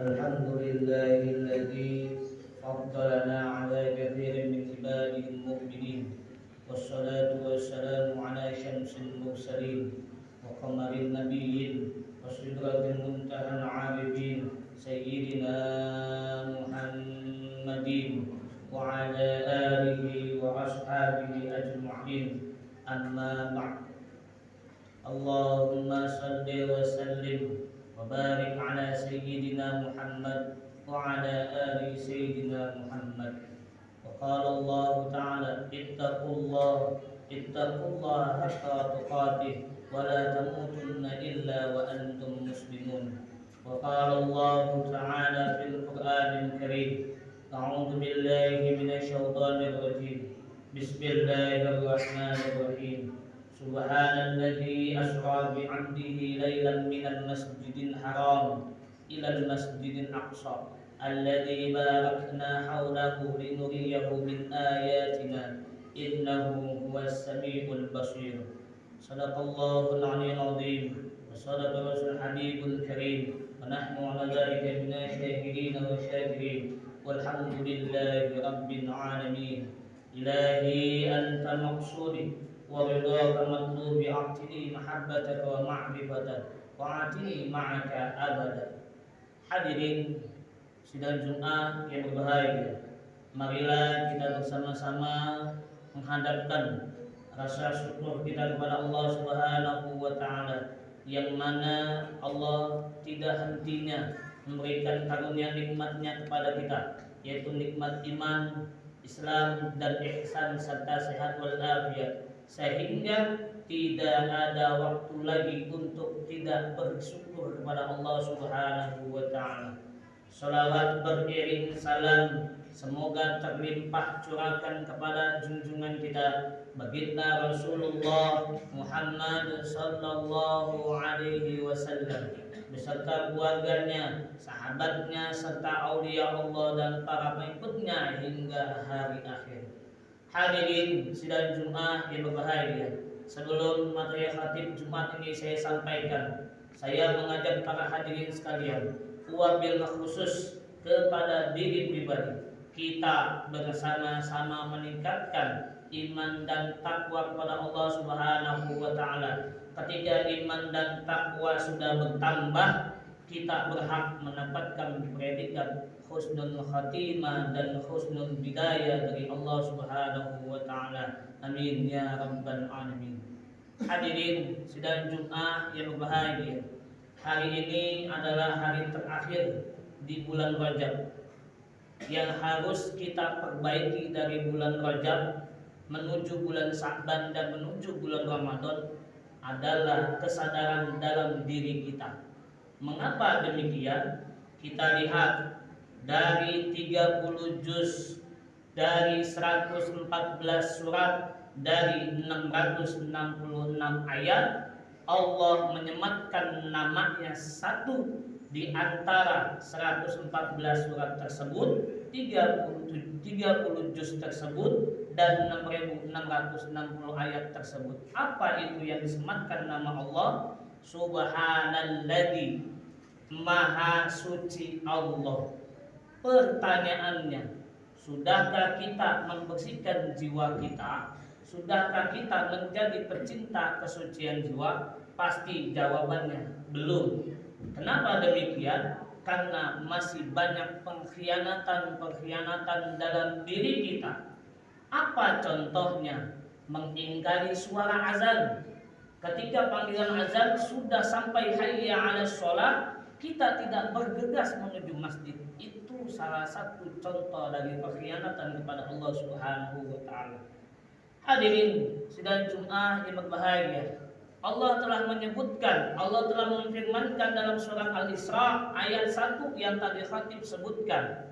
Alhamdulillahilladzi faddalana ala katsirin min ibadihi al-mu'minin wassalatu wassalamu ala syamsil mursalin wa qamaril nabiyyin wa sidratil muntahan 'arifin sayyidina Muhammadin wa ala alihi wa ashabihi ajma'in amma ba'd. Allahumma salli wa sallim wa barik ala sayyidina Muhammad wa ala ali sayyidina Muhammad. Wa qala Allah ta'ala ittaqullaha haqqa tuqatih wa la tamutunna illa wa antum muslimun. Wa qala Allah ta'ala fil Qur'anil Karim a'udzu billahi minasy syaithanir rajim. Bismillahirrahmanirrahim. Subhanalladzi asra bi'abdihi lailan minal masjidil haram ilal masjidil aqsa alladzi barakna hawlahu linuriyahu min ayatina innahu huwas samiul basir. Sadaqallahul aliyyul azim wa sadaqa rasul habibul karim wa nahnu ala dzalika minasy syahidin wa syakirin walhamdulillahi rabbil alamin. Ilahi anta maqsudi wa ridhaka matlubi a'tini mahabbataka wa ma'rifataka wa a'tini ma'aka abada. Hadirin sidang Jumat yang berbahagia, marilah kita bersama-sama menghadapkan rasa syukur kita kepada Allah Subhanahu wa taala, yang mana Allah tidak hentinya memberikan karunia nikmatnya kepada kita, yaitu nikmat iman, Islam dan ihsan serta sehat wal afiat, sehingga tidak ada waktu lagi untuk tidak bersyukur kepada Allah Subhanahu wa taala. Salawat beriring salam semoga terlimpah curahkan kepada junjungan kita baginda Rasulullah Muhammad sallallahu alaihi wasallam beserta keluarganya, sahabatnya serta aulia Allah dan para pengikutnya hingga hari akhir. Hadirin sidang Jumat yang berbahagia, sebelum materi khatib Jumat ini saya sampaikan, saya mengajak para hadirin sekalian, wabil khusus kepada diri pribadi, kita bersama-sama meningkatkan iman dan takwa kepada Allah Subhanahu wa taala. Ketika iman dan takwa sudah bertambah, kita berhak mendapatkan predikat husnul khatimah dan husnul bidayah dari Allah Subhanahu wa taala. Amin ya rabbal alamin. Hadirin sidang Jumat yang berbahagia. Hari ini adalah hari terakhir di bulan Rajab. Yang harus kita perbaiki dari bulan Rajab menuju bulan Sya'ban dan menuju bulan Ramadan adalah kesadaran dalam diri kita. Mengapa demikian? Kita lihat dari 30 juz, dari 114 surat, dari 666 ayat, Allah menyematkan namanya satu di antara 114 surat tersebut, 30 juz tersebut, dan 6660 ayat tersebut. Apa itu yang disematkan nama Allah? Subhanalladzi, Maha suci Allah. Pertanyaannya, sudahkah kita membersihkan jiwa kita? Sudahkah kita menjadi pecinta kesucian jiwa? Pasti jawabannya belum. Kenapa demikian? Karena masih banyak pengkhianatan dalam diri kita. Apa contohnya? Mengingkari suara azan. Ketika panggilan azan sudah sampai hayya 'alas shalah, kita tidak bergegas menuju masjid. Itu salah satu contoh dari pengkhianatan kepada Allah Subhanahu wa taala. Hadirin sidang Jumat yang berbahagia. Allah telah menyebutkan, Allah telah memfirmankan dalam surat Al-Isra ayat 1 yang tadi khatib sebutkan.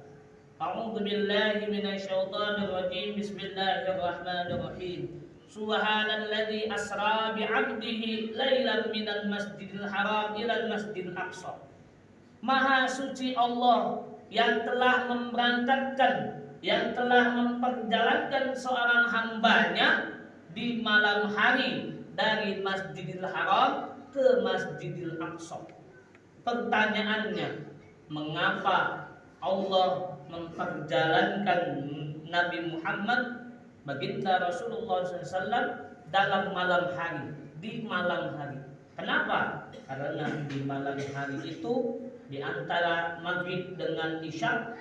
A'udzu billahi minasyaitonir rajim. Bismillahirrahmanirrahim. Subhanalladzi asra bi'abdihi lailan minal masjidil haram ilal masjidil aqsa. Maha suci Allah yang telah memberangkatkan, yang telah memperjalankan seorang hambanya di malam hari dari Masjidil Haram ke Masjidil Aqsa. Pertanyaannya, mengapa Allah memperjalankan Nabi Muhammad baginda Rasulullah SAW dalam malam hari, di malam hari? Kenapa? Karena di malam hari itu di antara maghrib dengan isya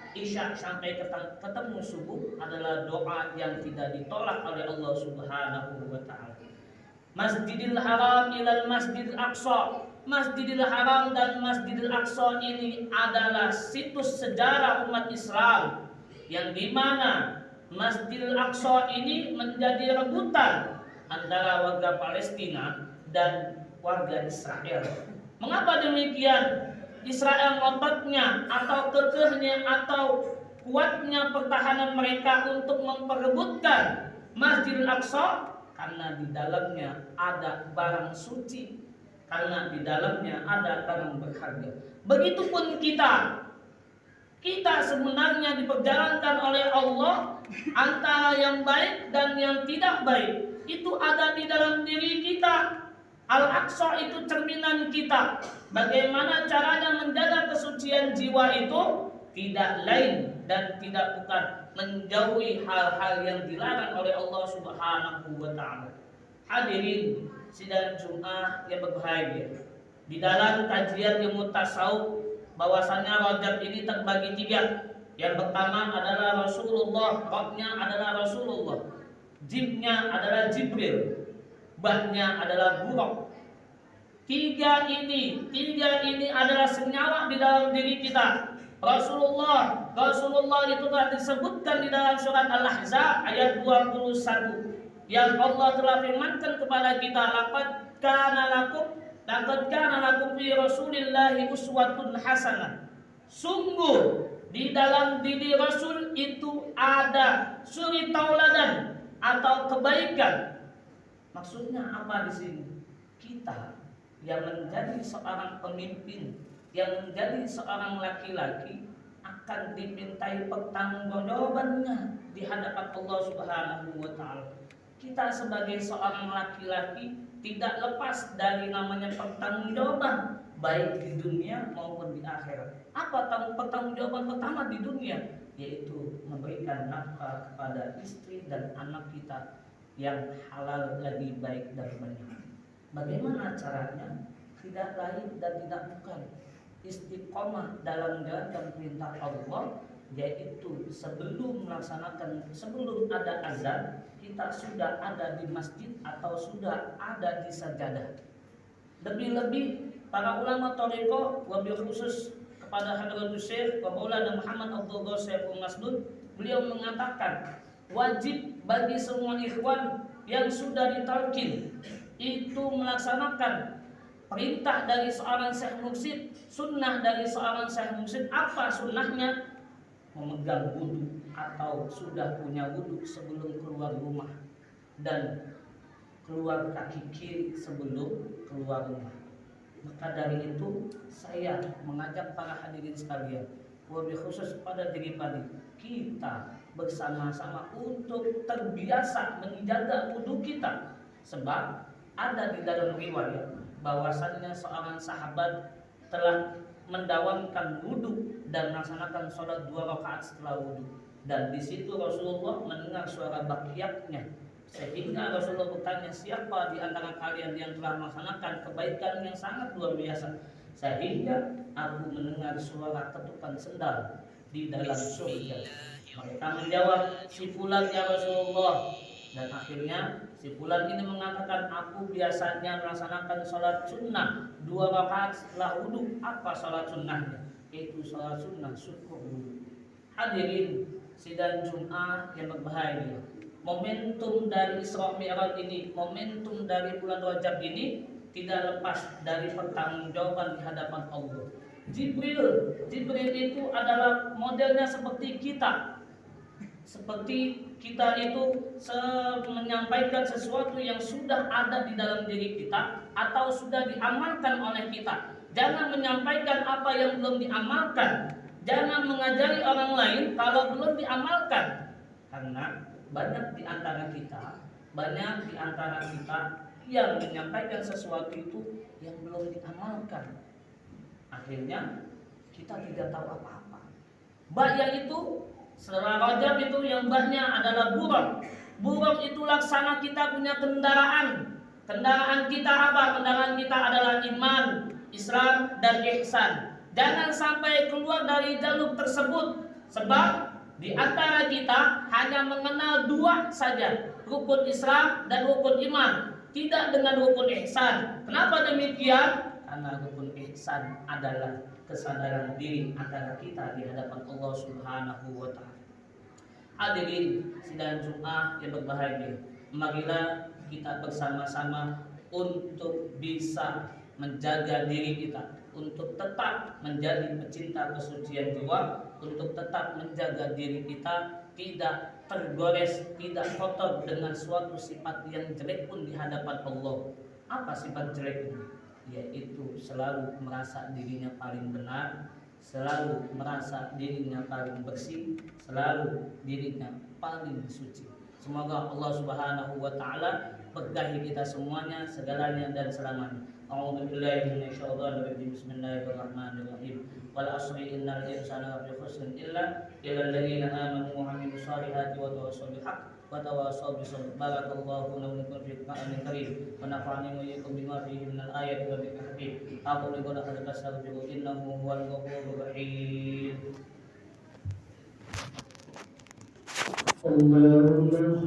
sampai ketemu subuh adalah doa yang tidak ditolak oleh Allah Subhanahu wa taala. Masjidil Haram ilal Masjidil Aqsa. Masjidil Haram dan Masjidil Aqsa ini adalah situs sejarah umat Islam yang dimana Masjidil Aqsa ini menjadi rebutan antara warga Palestina dan warga Israel. Mengapa demikian? Israel ngototnya atau kekehnya atau kuatnya pertahanan mereka untuk memperebutkan Masjidil Aqsa karena di dalamnya ada barang suci, karena di dalamnya ada barang berharga. Begitupun kita sebenarnya diperjalankan oleh Allah antara yang baik dan yang tidak baik. Itu ada di dalam diri kita. Al-Aqsa itu cerminan kita. Bagaimana caranya menjaga kesucian jiwa itu? Tidak lain dan tidak bukan menjauhi hal-hal yang dilarang oleh Allah Subhanahu wa taala. Hadirin sidang Jumat yang berbahagia. Di dalam kajian ilmu tasawuf bahwasanya Rajab ini terbagi 3. Yang pertama adalah Rasulullah, Rabbnya adalah Rasulullah. Jibnya adalah Jibril. Bahnya adalah buruk. Tiga ini adalah senyawa di dalam diri kita. Rasulullah itu telah disebutkan di dalam surat Al-Ahzab ayat 21 yang Allah telah firmankan kepada kita, laqad kana lakum fi Rasulillahi uswatun hasanah. Sungguh di dalam diri Rasul itu ada suri tauladan atau kebaikan. Maksudnya apa di sini? Kita yang menjadi seorang pemimpin, yang menjadi seorang laki-laki akan dimintai pertanggungjawabannya di hadapan Allah Subhanahu wa taala. Kita sebagai seorang laki-laki tidak lepas dari namanya pertanggungjawaban baik di dunia maupun di akhirat. Apa pertanggungjawaban pertama di dunia? Yaitu memberikan nafkah kepada istri dan anak kita yang halal lagi baik dan banyak. Bagaimana caranya? Tidak lain dan tidak bukan istiqomah dalam menjalankan perintah Allah, yaitu sebelum ada azan kita sudah ada di masjid atau sudah ada di sajadah. Lebih-lebih para ulama thariqah, wabil khusus kepada Hadratus Syekh Maulana Muhammad Abdul Ghasir Masdud, beliau mengatakan wajib bagi semua ikhwan yang sudah ditalqin itu melaksanakan perintah dari seorang syekh mursyid, sunnah dari seorang syekh mursyid. Apa sunnahnya? Memegang wudu atau sudah punya wudu sebelum keluar rumah dan keluar kaki kiri sebelum keluar rumah. Maka dari itu saya mengajak para hadirin sekalian, wabil khusus pada diri kita bersama-sama untuk terbiasa menjaga wudu kita. Sebab ada di dalam riwayat bahwasannya seorang sahabat telah mendawamkan wudu dan melaksanakan sholat 2 rakaat setelah wudu, dan di situ Rasulullah mendengar suara bakyaknya, sehingga Rasulullah bertanya, siapa di antara kalian yang telah melaksanakan kebaikan yang sangat luar biasa, sehingga aku mendengar suara ketukan sendal di dalam surga. Mereka menjawab, si fulan ya Rasulullah. Dan akhirnya si fulan ini mengatakan, aku biasanya melaksanakan sholat sunnah 2 rakaat setelah wudu. Apa sholat sunnahnya? Itu sholat sunnah syukur wudu. Hadirin sidang Jum'ah yang berbahagia, momentum dari Isra Mi'raj ini, momentum dari bulan Rajab ini tidak lepas dari pertanggungjawaban di hadapan Allah. Jibril itu adalah modelnya seperti kita. Seperti kita itu menyampaikan sesuatu yang sudah ada di dalam diri kita atau sudah diamalkan oleh kita. Jangan menyampaikan apa yang belum diamalkan. Jangan mengajari orang lain kalau belum diamalkan. Karena banyak di antara kita yang menyampaikan sesuatu itu yang belum diamalkan. Akhirnya kita tidak tahu apa-apa. Bahya itu setelah Rajab itu yang bahnya adalah buruk. Buruk itu laksana kita punya kendaraan. Kendaraan kita apa? Kendaraan kita adalah iman, Islam, dan ihsan. Jangan sampai keluar dari jalur tersebut. Sebab di antara kita hanya mengenal 2 saja, rukun Islam dan rukun iman, tidak dengan rukun ihsan. Kenapa demikian? Karena rukun ihsan adalah kesadaran diri antara kita di hadapan Allah Subhanahu wa Ta'ala. Hadirin sidang Jum'ah yang berbahagia, marilah kita bersama-sama untuk bisa menjaga diri kita, untuk tetap menjadi pecinta kesucian jiwa, untuk tetap menjaga diri kita tidak tergores, tidak kotor dengan suatu sifat yang jelek pun di hadapan Allah. Apa sifat jelek ini? Yaitu selalu merasa dirinya paling benar, selalu merasa dirinya paling bersih, selalu dirinya paling suci. Semoga Allah Subhanahu wa Ta'ala berkahi kita semuanya, segalanya dan selamanya. A'udzubillahi minasyaitonir rajim. Bismillahirrahmanirrahim. Wal 'asri innal insana lafi khusrin illa alladziina aamanu wa 'amilus solihati wa tawassaw bil haqq wa tawassaw bis sabr. Barakallahu lana wa lakum fil Qur'anil karim wa nafa'ani wa iyyakum bima fihi minal ayati wa dzikril hakim. Aqulu qawli hadza astaghfiru innahu huwal ghafurur rahim.